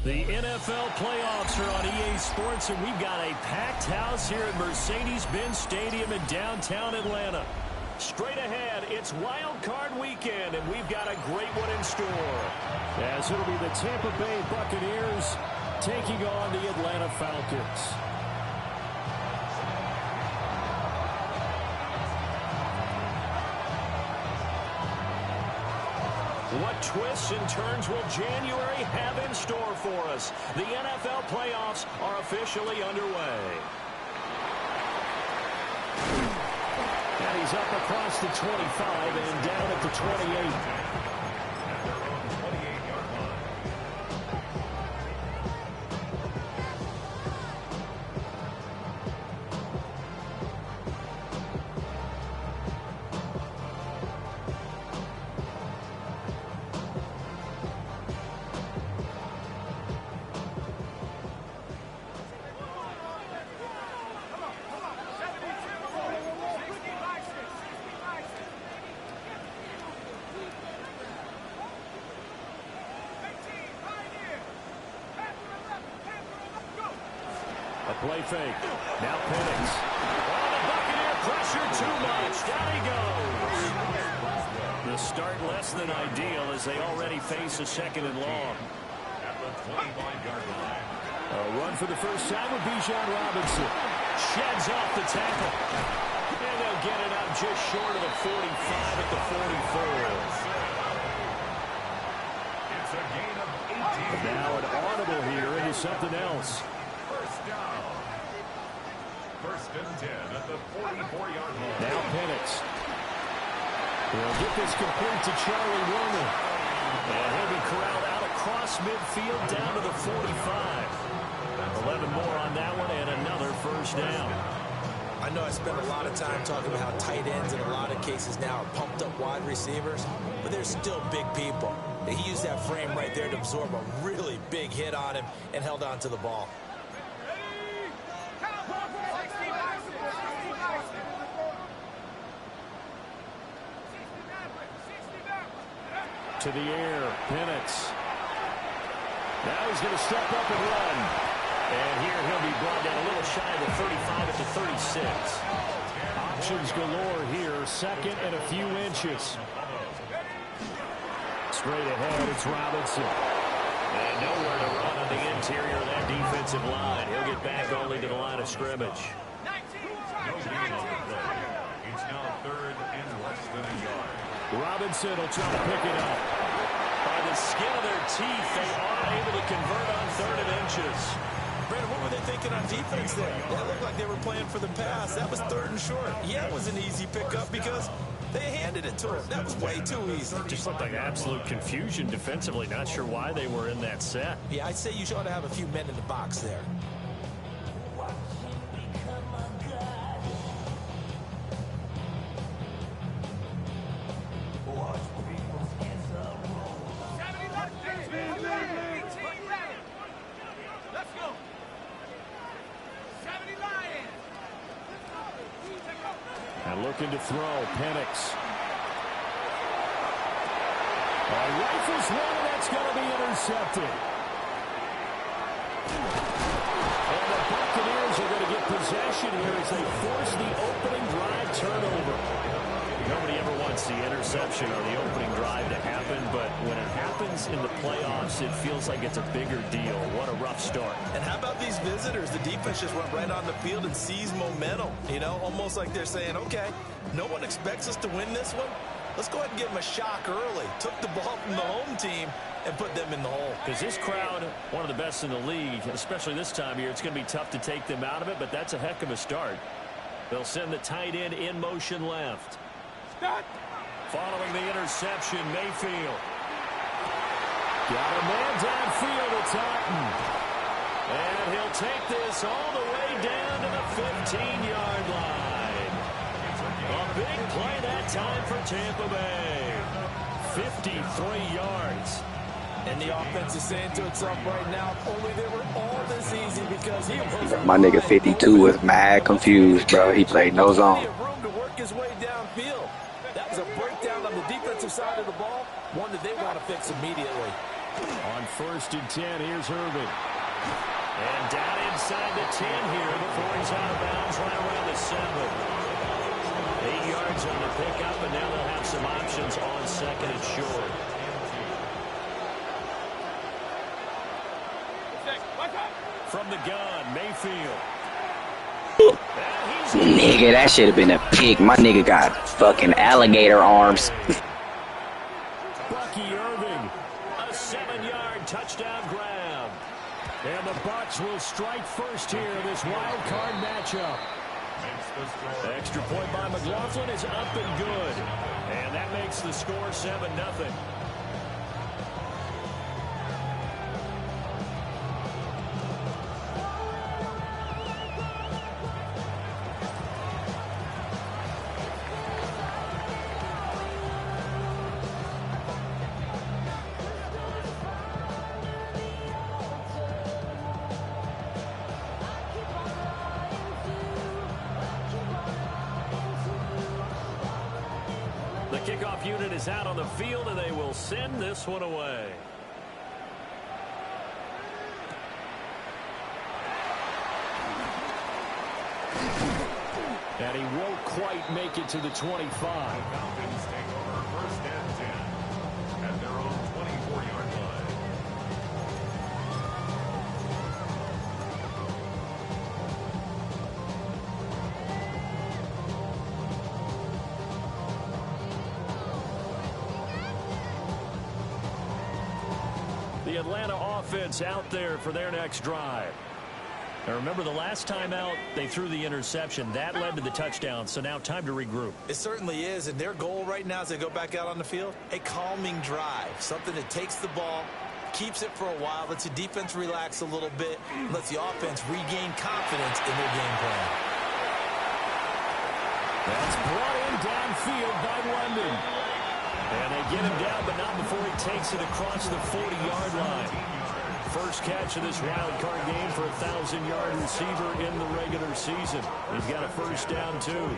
The NFL playoffs are on EA Sports, and we've got a packed house here at Mercedes-Benz Stadium in downtown Atlanta. Straight ahead, it's Wild Card Weekend, and we've got a great one in store. As it'll be the Tampa Bay Buccaneers taking on the Atlanta Falcons. What twists and turns will January have in store for us? The NFL playoffs are officially underway. And he's up across the 25 and down at the 28. Play fake. Now Penix. Oh, the Buccaneer pressure too much. Down he goes. The start less than ideal as they already face a second and long. At the 25-yard line. A run for the first time with Bijan Robinson. Sheds off the tackle. And they'll get it out just short of the 45 at the 44. It's a gain of 18. Now an audible here into something else. First down. First and 10 at the 44-yard line. Now Penix. He'll get this complete to Charlie Warner. And he'll be corralled out across midfield down to the 45. 11 more on that one and another first down. I know I spend a lot of time talking about how tight ends in a lot of cases now are pumped up wide receivers, but they're still big people. He used that frame right there to absorb a really big hit on him and held on to the ball. To the air, Penix. Now he's going to step up and run. And here he'll be brought down a little shy of the 35 at the 36. Options galore here, second and a few inches. Straight ahead, it's Robinson. And nowhere to run on the interior of that defensive line. He'll get back only to the line of scrimmage. No gain on the play. It's now third and less than a yard. Robinson will try to pick it up. By the skin of their teeth, they are able to convert on third and inches. Brandon, what were they thinking on defense there? That looked like they were playing for the pass. That was third and short. Yeah, it was an easy pickup because they handed it to him. That was way too easy. Just looked like absolute confusion defensively. Not sure why they were in that set. Yeah, I'd say you ought to have a few men in the box there. Looking to throw, Penix. Rifles one, and that's going to be intercepted. And the Buccaneers are going to get possession here as they force the opening drive turnover. Nobody ever wants the interception or the opening drive to happen, but when it happens in the playoffs, it feels like it's a bigger deal. What a rough start. And how about these visitors? The defense just went right on the field and seized momentum. You know, almost like they're saying, okay, no one expects us to win this one. Let's go ahead and give them a shock early. Took the ball from the home team and put them in the hole. Because this crowd, one of the best in the league, especially this time of year, it's going to be tough to take them out of it, but that's a heck of a start. They'll send the tight end in motion left. Following the interception, Mayfield. Got a man downfield, it's Otten. And he'll take this all the way down to the 15-yard line. A big play that time for Tampa Bay. 53 yards. And the offense is saying to itself right now, if only they were all this easy because he was... My nigga 52 is mad confused, bro. He played no zone. ...room to work his way downfield. That was a breakdown on the defensive side of the ball, one that they want to fix immediately. On 1st and 10, here's Irving. And down inside the 10 here before he's out of bounds right around the 7. 8 yards on the pickup, and now they'll have some options on 2nd and short. From the gun, Mayfield. Nigga, that should have been a pick. My nigga got fucking alligator arms. Bucky Irving, a 7-yard touchdown grab. And the Bucs will strike first here in this wild card matchup. Extra point by McLaughlin is up and good. And that makes the score 7-0. The kickoff unit is out on the field, and they will send this one away. And he won't quite make it to the 25. Falcons take over 1st and 10 at their own 24-yard line. The Atlanta offense out there for their next drive. Now remember, the last time out, they threw the interception. That led to the touchdown, so now time to regroup. It certainly is, and their goal right now as they go back out on the field, a calming drive, something that takes the ball, keeps it for a while, lets the defense relax a little bit, lets the offense regain confidence in their game plan. That's brought in downfield by London. And they get him down, but not before he takes it across the 40-yard line. First catch of this wild card game for a 1,000-yard receiver in the regular season. He's got a first down, too.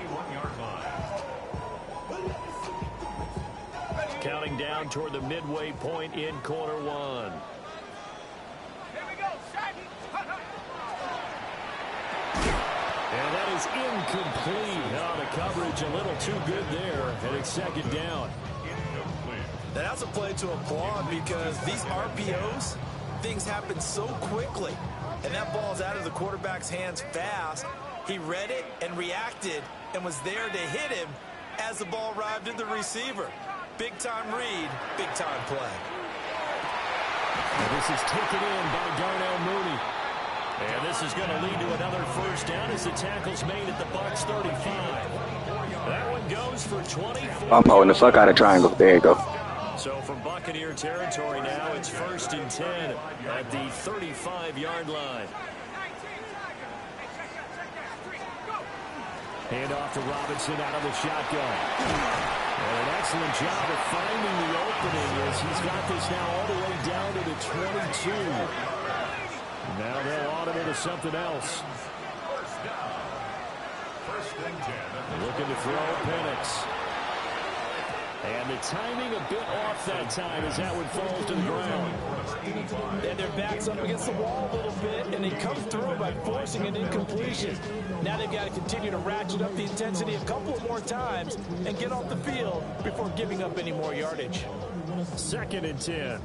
Counting down toward the midway point in quarter one. And that is incomplete. Oh, the coverage a little too good there, and it's 2nd down. That's a play to applaud because these RPOs, things happen so quickly. And that ball's out of the quarterback's hands fast. He read it and reacted and was there to hit him as the ball arrived at the receiver. Big-time read, big-time play. And this is taken in by Darnell Mooney. And this is going to lead to another first down as the tackle's made at the Bucs 35. That one goes for 24. I'm holding the fuck out of triangle. There you go. So from Buccaneer territory now, it's 1st and 10 at the 35-yard line. Hand off to Robinson out of the shotgun. And an excellent job of finding the opening as he's got this now all the way down to the 22. Now they'll automate to something else. Looking to throw Penix. And the timing a bit off that time as that one falls to the ground. And their back's up against the wall a little bit, and they come through by forcing an incompletion. Now they've got to continue to ratchet up the intensity a couple of more times and get off the field before giving up any more yardage. 2nd and 10.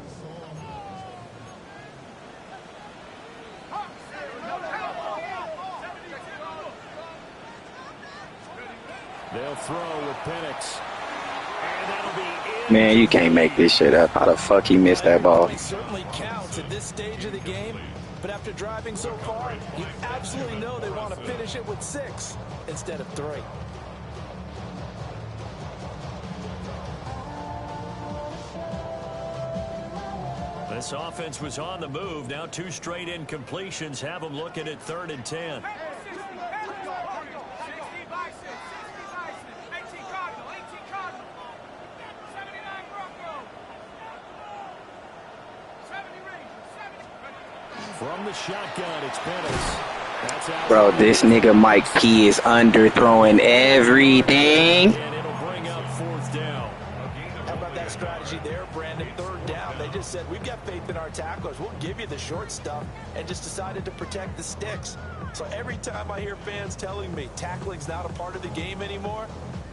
They'll throw with Penix. And that'll be in. Man, you can't make this shit up. How the fuck he missed that ball? It certainly counts at this stage of the game, but after driving so far, you absolutely know they want to finish it with 6 instead of 3. This offense was on the move. Now 2 straight incompletions have them looking at 3rd and 10. From the shotgun, it's Penix. That's out. Bro, this nigga Mike P is underthrowing everything. And it'll bring up 4th down. How about that that strategy there, Brandon. Third down, they just said, we've got faith in our tacklers. We'll give you the short stuff, and just decided to protect the sticks. So every time I hear fans telling me tackling's not a part of the game anymore,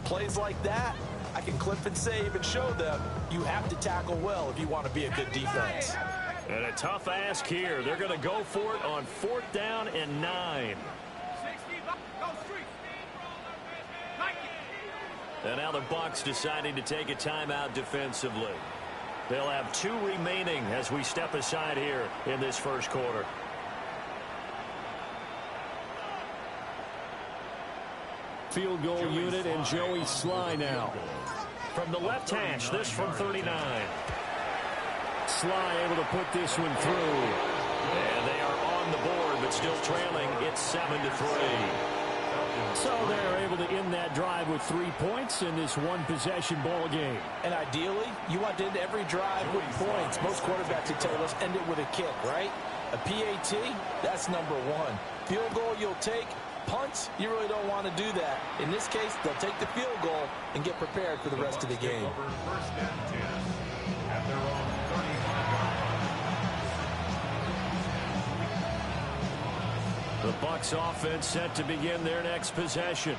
plays like that, I can clip and save and show them you have to tackle well if you want to be a good defense. And a tough ask here. They're going to go for it on 4th down and 9. And now the Bucs deciding to take a timeout defensively. They'll have 2 remaining as we step aside here in this first quarter. Field goal unit and Joey Sly now. From the left hash, this from 39. Sly able to put this one through. And they are on the board, but still trailing. It's 7-3. So they're able to end that drive with 3 points in this one-possession ball game. And ideally, you want to end every drive with points. Most quarterbacks would tell you, let's end it with a kick, right? A PAT, that's number 1. Field goal you'll take. Punts, you really don't want to do that. In this case, they'll take the field goal and get prepared for the rest of the game. First and 10 at their own 35. The Bucs offense set to begin their next possession.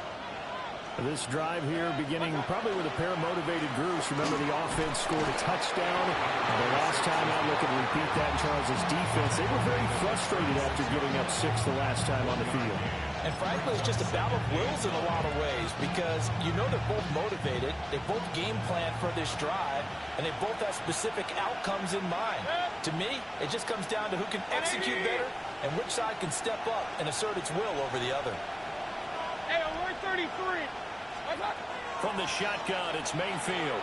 This drive here beginning probably with a pair of motivated groups. Remember, the offense scored a touchdown. The last time out, look at repeat that in Charles' defense. They were very frustrated after giving up 6 the last time on the field. And frankly, it's just a battle of wills in a lot of ways because you know they're both motivated. They both game plan for this drive, and they both have specific outcomes in mind. To me, it just comes down to who can execute better and which side can step up and assert its will over the other. Hey, we're 33. From the shotgun, it's Mayfield.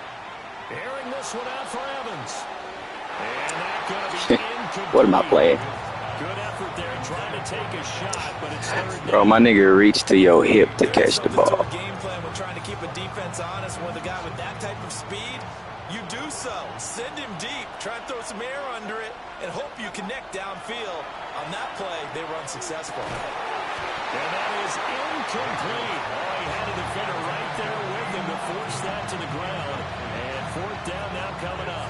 Airing this one out for Evans. And that's going to be incomplete. What am I playing? Good effort there trying to take a shot, but it's third down. Bro, my nigga reached to your hip to catch the ball. Game plan when trying to keep a defense honest with a guy with that type of speed, you do so. Send him deep. Try and throw some air under it and hope you connect downfield. On that play, they were unsuccessful. And that is incomplete. Oh, he had a defender right there with him to force that to the ground. And 4th down now coming up.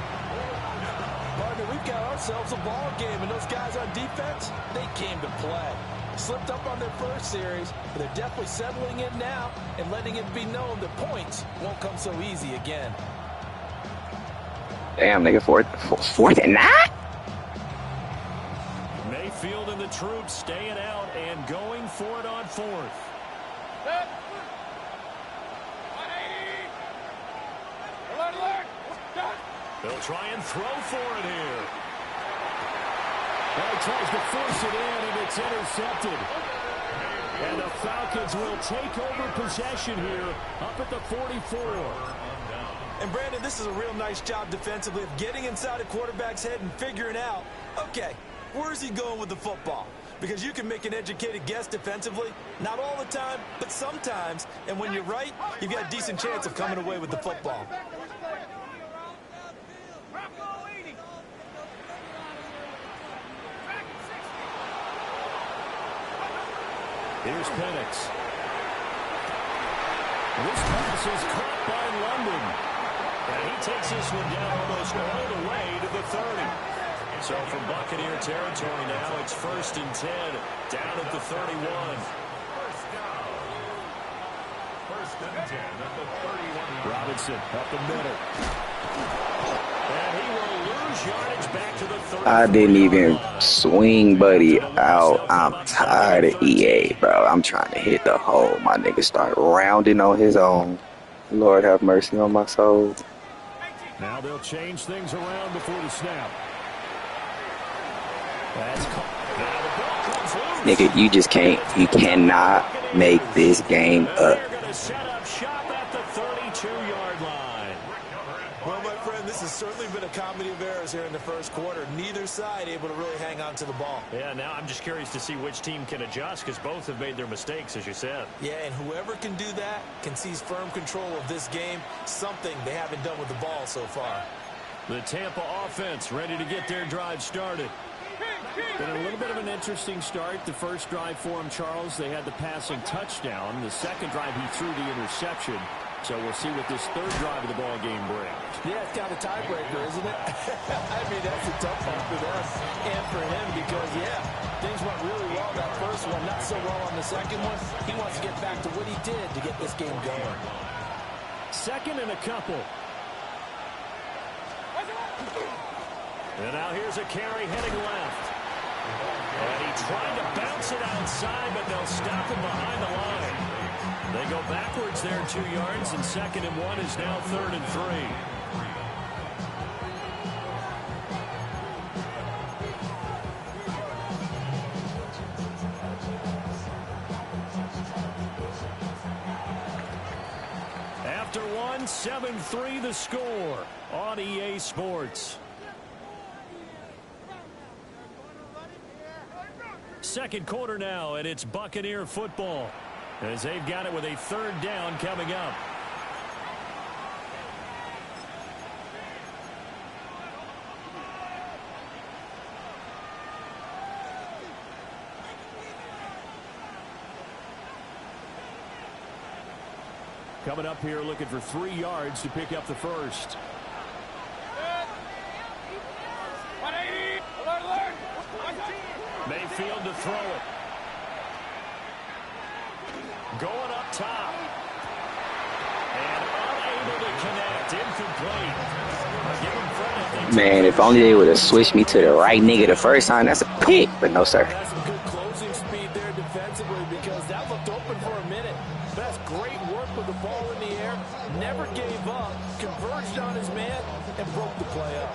Partner, we've got ourselves a ball game, and those guys on defense, they came to play. Slipped up on their first series, but they're definitely settling in now and letting it be known that points won't come so easy again. Damn, nigga, 4th and 9? Mayfield and the troops staying out and going for it on 4th. They'll try and throw for it here. Well, he tries to force it in, and it's intercepted. And the Falcons will take over possession here up at the 44. And, Brandon, this is a real nice job defensively of getting inside a quarterback's head and figuring out, okay, where's he going with the football? Because you can make an educated guess defensively, not all the time, but sometimes. And when you're right, you've got a decent chance of coming away with the football. Here's Penix. This pass is caught by London. And he takes this one down almost all the way to the 30. So from Buccaneer territory now, it's 1st and 10, down at the 31. First down. 1st and 10 at the 31. Robinson up the middle. And he will lose yardage back to the 30. I didn't even swing buddy out. I'm tired of EA, bro. I'm trying to hit the hole. My nigga start rounding on his own. Lord have mercy on my soul. Now they'll change things around before the snap. That's now the ball comes loose. Nigga, you just can't. You cannot make this game up. They're going to set up shop at the 32-yard line. Well, my friend, this has certainly been a comedy of errors here in the first quarter. Neither side able to really hang on to the ball. Yeah, now I'm just curious to see which team can adjust because both have made their mistakes, as you said. Yeah, and whoever can do that can seize firm control of this game, something they haven't done with the ball so far. The Tampa offense ready to get their drive started. Been a little bit of an interesting start. The first drive for him, Charles, they had the passing touchdown. The second drive, he threw the interception. So we'll see what this third drive of the ball game brings. Yeah, it's kind of a tiebreaker, isn't it? I mean, that's a tough one for them and for him because, yeah, things went really well that first one, not so well on the second one. He wants to get back to what he did to get this game going. Second and a couple. And now here's a carry heading left. And he tried to bounce it outside, but they'll stop him behind the line. They go backwards there 2 yards, and 2nd and 1 is now 3rd and 3. After 1, 7-3 the score on EA Sports. Second quarter now, and it's Buccaneer football as they've got it with a 3rd down coming up. Coming up here looking for 3 yards to pick up the first. Mayfield to throw it. Going up top. And unable to connect. Incomplete. Give him credit. Man, if only they would have switched me to the right nigga the first time, that's a pick. But no, sir. That's some good closing speed there defensively because that looked open for a minute. That's great work with the ball in the air. Never gave up. Converged on his man and broke the play up.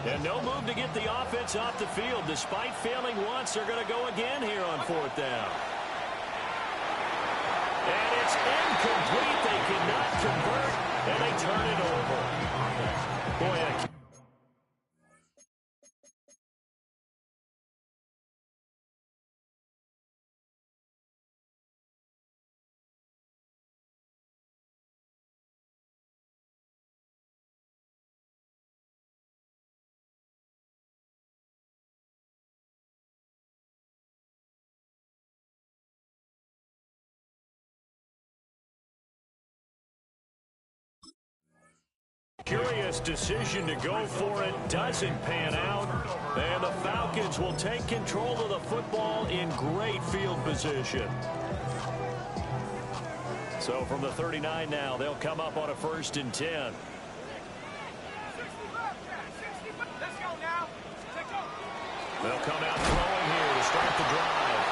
And no move to get the offense off the field. Despite failing once, they're going to go again here on 4th down. And it's incomplete. They cannot convert, and they turn it over. Boy, curious decision to go for it. Doesn't pan out. And the Falcons will take control of the football in great field position. So from the 39 now, they'll come up on a 1st and 10. They'll come out throwing here to start the drive.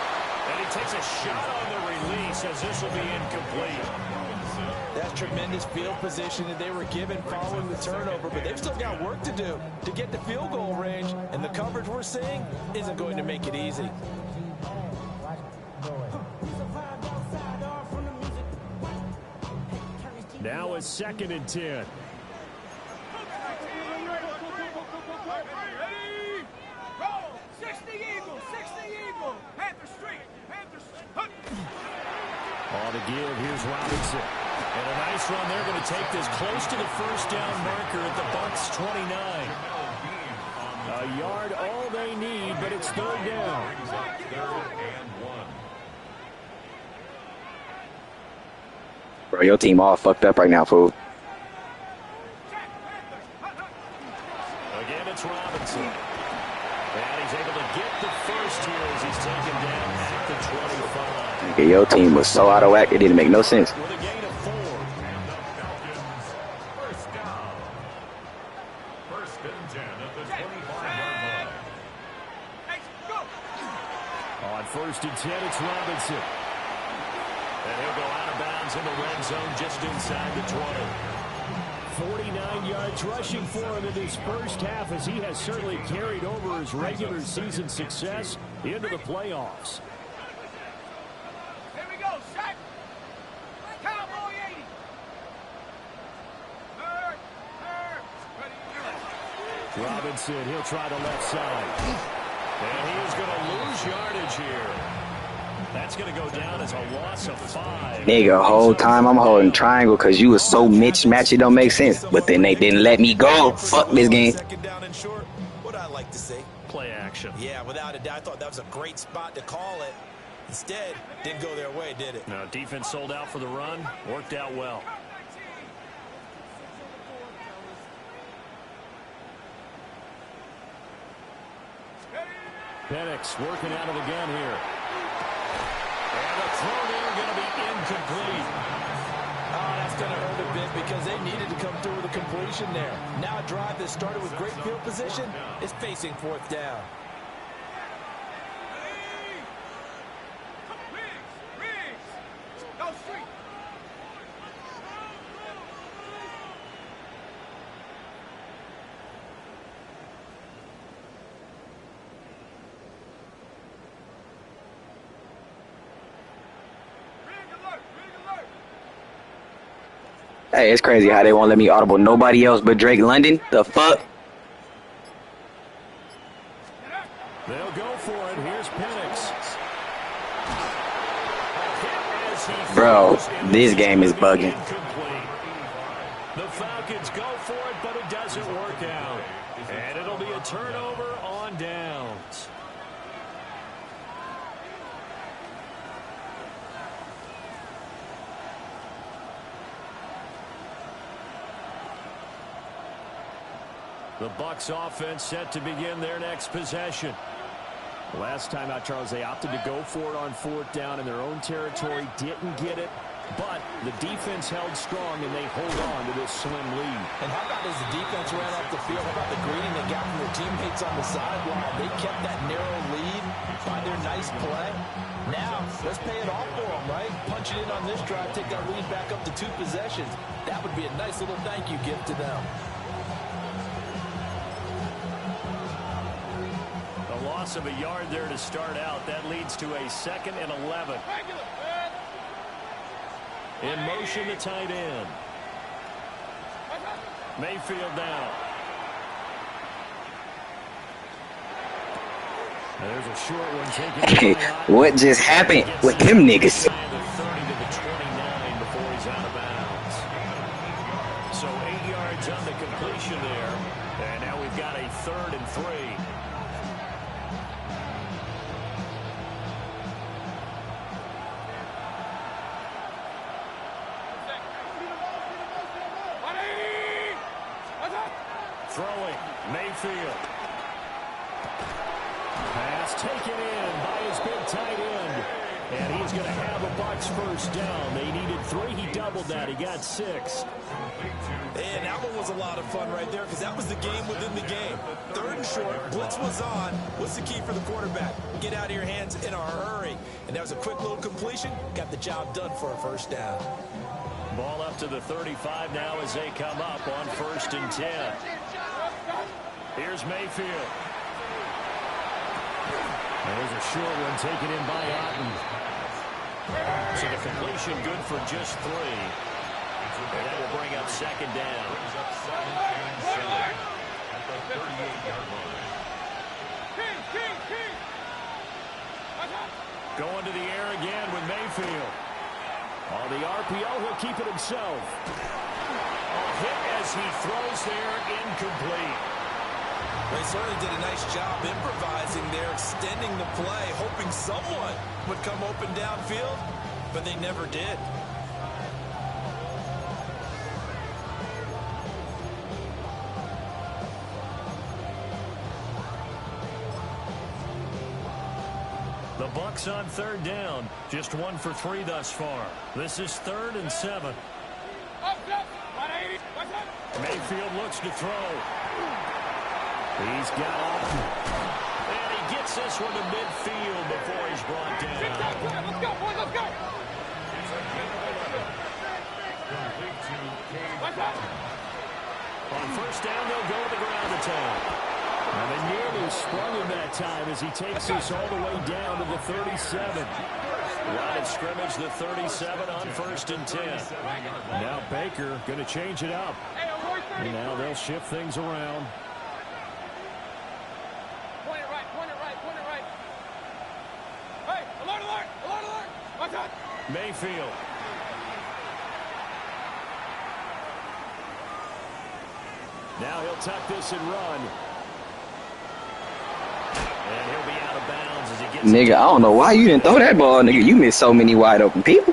And he takes a shot on the release as this will be incomplete. That's tremendous field position that they were given following the turnover, but they've still got work to do to get the field goal range, and the coverage we're seeing isn't going to make it easy. Now a 2nd and 10. All to give. Here's Robinson. And a nice run. They're going to take this close to the 1st down marker at the Bucs 29. A yard all they need, but it's 3rd down. 3rd and 1. Bro, your team all fucked up right now, fool. Again, it's Robinson. And he's able to get the first here as he's taken down at the 25. Okay, your team was so out of whack, it didn't make no sense. With a gain of 4. And the Falcons, 1st down. 1st and 10 at the 25-yard line. On 1st and 10, it's Robinson. And he'll go out of bounds in the red zone just inside the 20. 49 yards rushing for him in this first half as he has certainly carried over his regular season success into the playoffs. Here we go, set. Cowboy 80. Robinson, he'll try the left side. And he is going to lose yardage here. That's going to go down as a loss of 5. Nigga, whole time I'm holding triangle because you was so mismatched, it don't make sense. But then they didn't let me go. Fuck this game. 2nd down and short. What I like to see. Play action. Yeah, without a doubt. I thought that was a great spot to call it. Instead, didn't go their way, did it? No, defense sold out for the run. Worked out well. Penix working out of the gun here. And the throw there going to be incomplete. Oh, that's going to hurt a bit because they needed to come through with a completion there. Now a drive that started with great field position is facing fourth down. Hey, it's crazy how they won't let me audible nobody else but Drake London. The fuck? They'll go for it. Here's Penix. Bro, this game is bugging. The Falcons go for it, but it doesn't work out. And it'll be a turnover on downs. The Bucs offense set to begin their next possession. Last time out, Charles, they opted to go for it on fourth down in their own territory. Didn't get it, but the defense held strong, and they hold on to this slim lead. And how about as the defense ran off the field, how about the greeting they got from their teammates on the sideline? They kept that narrow lead by their nice play. Now, let's pay it off for them, right? Punch it in on this drive, take that lead back up to 2 possessions. That would be a nice little thank you gift to them. Loss of a yard there to start out. That leads to a 2nd and 11. In motion, the tight end. Mayfield down. There's a short one taken. What just happened with them niggas? The 30 to the 29 before he's out of bounds. So 8 yards on the completion there. And now we've got a 3rd and 3. Throwing, Mayfield. Pass taken in by his big tight end. And he's going to have a Bucs first down. They needed 3. He doubled that. He got 6. And that one was a lot of fun right there because that was the game within the game. 3rd and short, blitz was on. What's the key for the quarterback? Get out of your hands in a hurry. And that was a quick little completion. Got the job done for a first down. Ball up to the 35 now as they come up on 1st and 10. Here's Mayfield. There's a short one taken in by Otten. So the completion good for just 3. And that will bring up 2nd down. Going to the air again with Mayfield. On the RPO, he'll keep it himself. A hit as he throws there, incomplete. They certainly did a nice job improvising there, extending the play, hoping someone would come open downfield, but they never did. The Bucs on 3rd down. Just 1 for 3 thus far. This is 3rd and 7. Mayfield looks to throw. He's got off. And he gets this one to midfield before he's brought down. Let's go, boys, let's go. On 1st down, they'll go to the ground attack. And they nearly sprung him that time as he takes this all the way down to the 37. Line of scrimmage, the 37 on 1st and 10. Now Baker going to change it up. And now they'll shift things around. Point it right, point it right, point it right. Hey, alert, alert, alert, alert. Watch out. Mayfield. Now he'll tuck this and run. And he'll be out of bounds as he Nigga, I don't know why you didn't throw that ball, nigga. You missed so many wide open people.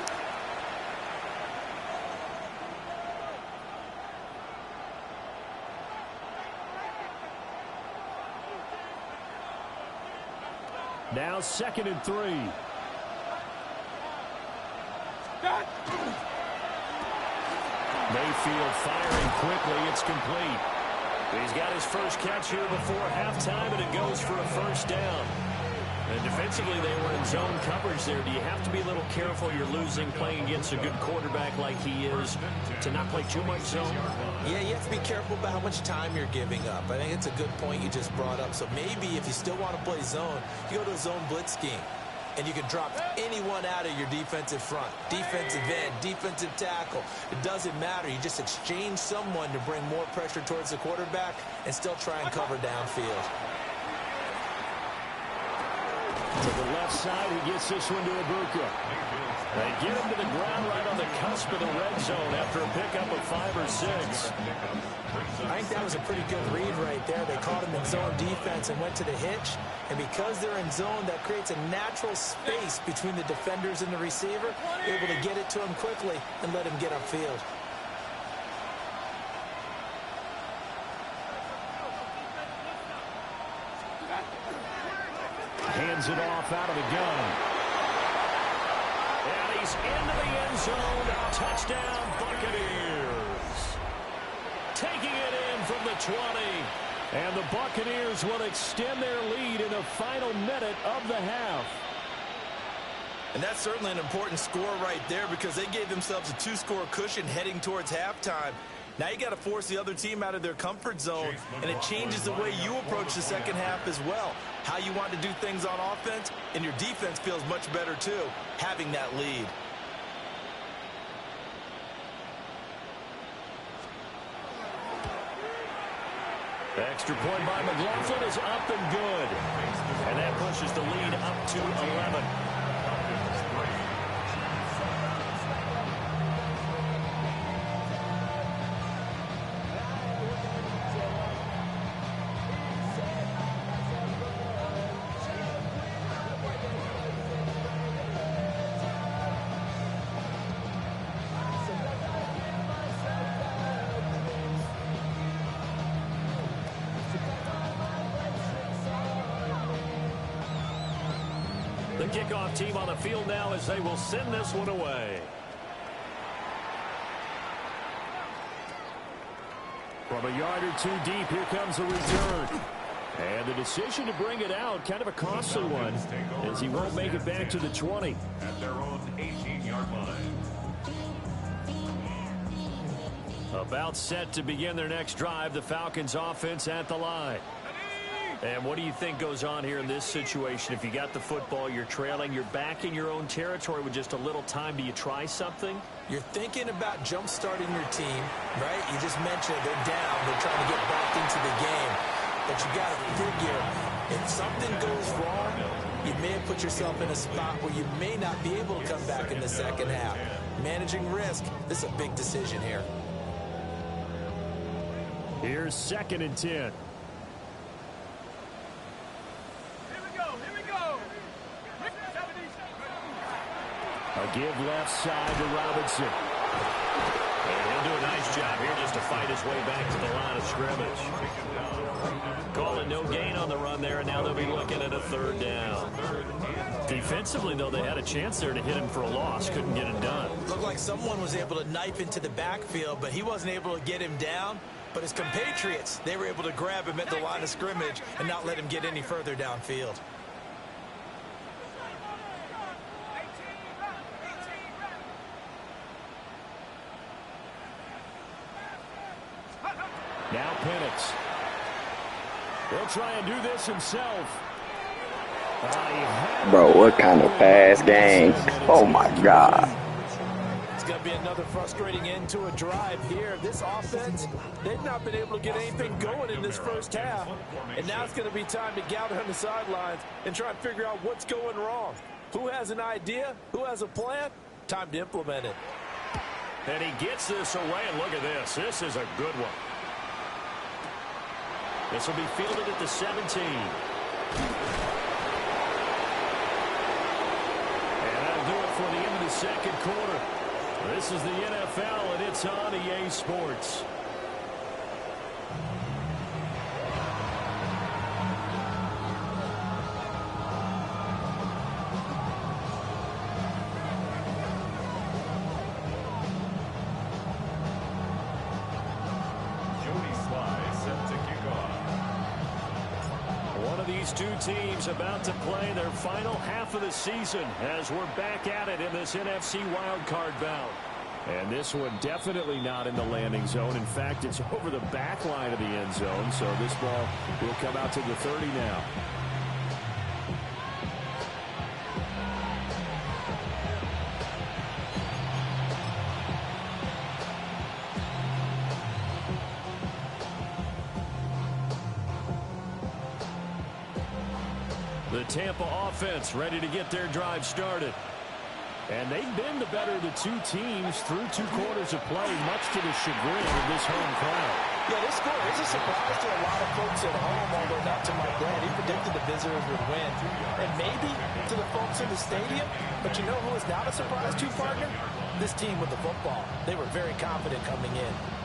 Now 2nd and 3. Mayfield firing quickly. It's complete. He's got his first catch here before halftime, and it goes for a first down. And defensively, they were in zone coverage there. Do you have to be a little careful? You're losing playing against a good quarterback like he is to not play too much zone? Yeah, you have to be careful about how much time you're giving up. I think it's a good point you just brought up. So maybe if you still want to play zone, you go to a zone blitz scheme. And you can drop anyone out of your defensive front, defensive end, defensive tackle. It doesn't matter. You just exchange someone to bring more pressure towards the quarterback and still try and cover downfield. To the left side, he gets this one to Ibuka. They get him to the ground right on the cusp of the red zone after a pickup of 5 or 6. I think that was a pretty good read right there. They caught him in zone defense and went to the hitch. And because they're in zone, that creates a natural space between the defenders and the receiver, able to get it to him quickly and let him get upfield. Hands it off out of the gun. And he's into the end zone. Touchdown, Buccaneers. Taking it in from the 20. And the Buccaneers will extend their lead in the final minute of the half. And that's certainly an important score right there because they gave themselves a 2-score cushion heading towards halftime. Now you got to force the other team out of their comfort zone, and it changes the way you approach the second half as well. How you want to do things on offense, and your defense feels much better too, having that lead. Extra point by McLaughlin is up and good. And that pushes the lead up to 11. The kickoff team on the field now as they will send this one away. From a yard or two deep, here comes the return. And the decision to bring it out, kind of a costly one, as he won't make it back to the 20. At their own 18-yard line. About set to begin their next drive, the Falcons offense at the line. And what do you think goes on here in this situation? If you got the football, you're trailing, you're back in your own territory with just a little time. Do you try something? You're thinking about jump-starting your team, right? You just mentioned they're down. They're trying to get back into the game. But you got to figure, if something goes wrong, you may have put yourself in a spot where you may not be able to come back in the second half. Managing risk, this is a big decision here. Here's 2nd and 10. A give left side to Robinson. And he'll do a nice job here just to fight his way back to the line of scrimmage. Calling no gain on the run there, and now they'll be looking at a 3rd down. Defensively, though, they had a chance there to hit him for a loss. Couldn't get it done. Looked like someone was able to knife into the backfield, but he wasn't able to get him down. But his compatriots, they were able to grab him at the line of scrimmage and not let him get any further downfield. Now Penix. He'll try and do this himself. Bro, what kind of pass game? Oh, my God. It's going to be another frustrating end to a drive here. This offense, they've not been able to get anything going in this first half. And now it's going to be time to gather on the sidelines and try and figure out what's going wrong. Who has an idea? Who has a plan? Time to implement it. And he gets this away, and look at this. This is a good one. This will be fielded at the 17. before the end of the second quarter. This is the NFL, and it's on EA Sports. These two teams about to play their final half of the season as we're back at it in this NFC wildcard bout. And this one definitely not in the landing zone. In fact, it's over the back line of the end zone, so this ball will come out to the 30 now. The Tampa offense ready to get their drive started. And they've been the better of the two teams through 2 quarters of play, much to the chagrin of this home crowd. Yeah, this score is a surprise to a lot of folks at home, although not to my dad. He predicted the visitors would win. And maybe to the folks in the stadium. But you know who is not a surprise to, partner? This team with the football. They were very confident coming in.